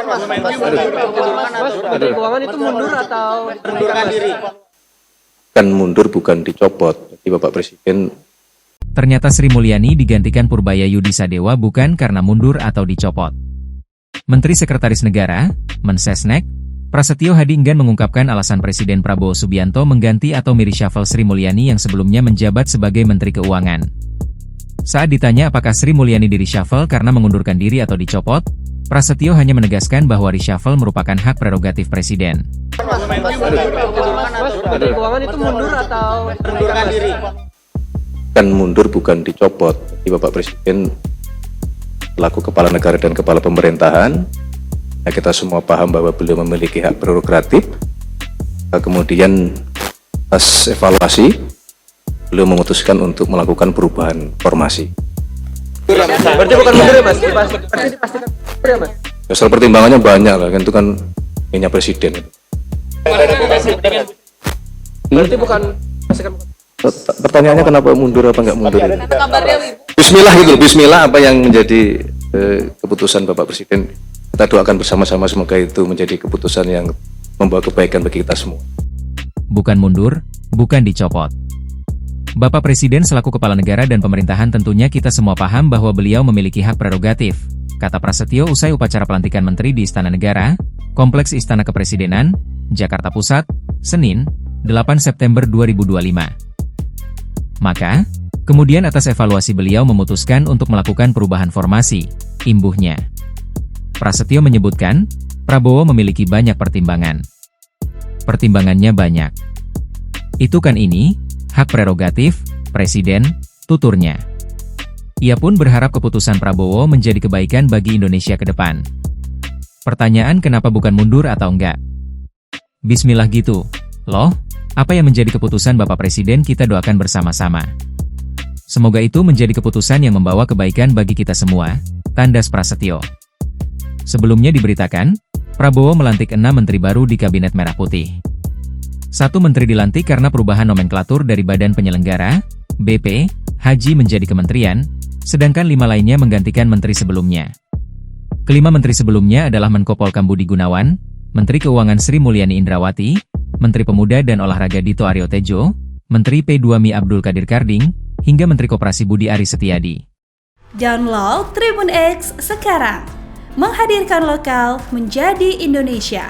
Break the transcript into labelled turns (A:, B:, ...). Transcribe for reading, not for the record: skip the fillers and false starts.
A: Menteri Keuangan itu mundur atau mengundurkan diri?
B: Kan mundur, bukan dicopot. Jadi Bapak Presiden.
C: Ternyata Sri Mulyani digantikan Purbaya Yudi Sadewa bukan karena mundur atau dicopot. Menteri Sekretaris Negara, Mensesnek, Prasetyo Hadi enggan mengungkapkan alasan Presiden Prabowo Subianto mengganti atau mereshuffle Sri Mulyani yang sebelumnya menjabat sebagai Menteri Keuangan. Saat ditanya apakah Sri Mulyani di-reshuffle karena mengundurkan diri atau dicopot, Prasetyo hanya menegaskan bahwa reshuffle merupakan hak prerogatif Presiden.
A: Menteri Keuangan itu mundur atau mengundurkan diri?
B: Kan mundur, bukan dicopot. Jadi Bapak Presiden selaku Kepala Negara dan Kepala Pemerintahan, nah kita semua paham bahwa beliau memiliki hak prerogatif. Kemudian atas evaluasi, beliau memutuskan untuk melakukan perubahan formasi.
A: Berarti bukan mundur ya Mas? Berarti dipastikan mundur ya Mas?
B: Soal pertimbangannya banyak lah, kan itu kan punya Presiden.
A: Berarti bukan pastikan.
B: Pertanyaannya kenapa mundur apa enggak mundur? Bismillah gitu, Bismillah apa yang menjadi keputusan Bapak Presiden. Kita doakan bersama-sama semoga itu menjadi keputusan yang membawa kebaikan bagi kita semua.
C: Bukan mundur, bukan dicopot. Bapak Presiden selaku Kepala Negara dan Pemerintahan tentunya kita semua paham bahwa beliau memiliki hak prerogatif, kata Prasetyo usai upacara pelantikan Menteri di Istana Negara, Kompleks Istana Kepresidenan, Jakarta Pusat, Senin, 8 September 2025. Maka, kemudian atas evaluasi beliau memutuskan untuk melakukan perubahan formasi, imbuhnya. Prasetyo menyebutkan, Prabowo memiliki banyak pertimbangan. Pertimbangannya banyak. Itu kan ini, hak prerogatif, Presiden, tuturnya. Ia pun berharap keputusan Prabowo menjadi kebaikan bagi Indonesia ke depan. Pertanyaan kenapa bukan mundur atau enggak? Bismillah gitu. Loh, apa yang menjadi keputusan Bapak Presiden kita doakan bersama-sama. Semoga itu menjadi keputusan yang membawa kebaikan bagi kita semua, tandas Prasetyo. Sebelumnya diberitakan, Prabowo melantik 6 menteri baru di Kabinet Merah Putih. 1 menteri dilantik karena perubahan nomenklatur dari Badan Penyelenggara, BP, Haji menjadi kementerian, sedangkan 5 lainnya menggantikan menteri sebelumnya. Kelima menteri sebelumnya adalah Menko Polhukam Budi Gunawan, Menteri Keuangan Sri Mulyani Indrawati, Menteri Pemuda dan Olahraga Dito Aryo Tejo, Menteri P2Mi Abdul Qadir Karding, hingga Menteri Koperasi Budi Aris Setiadi.
D: Download Tribun X sekarang, menghadirkan lokal menjadi Indonesia.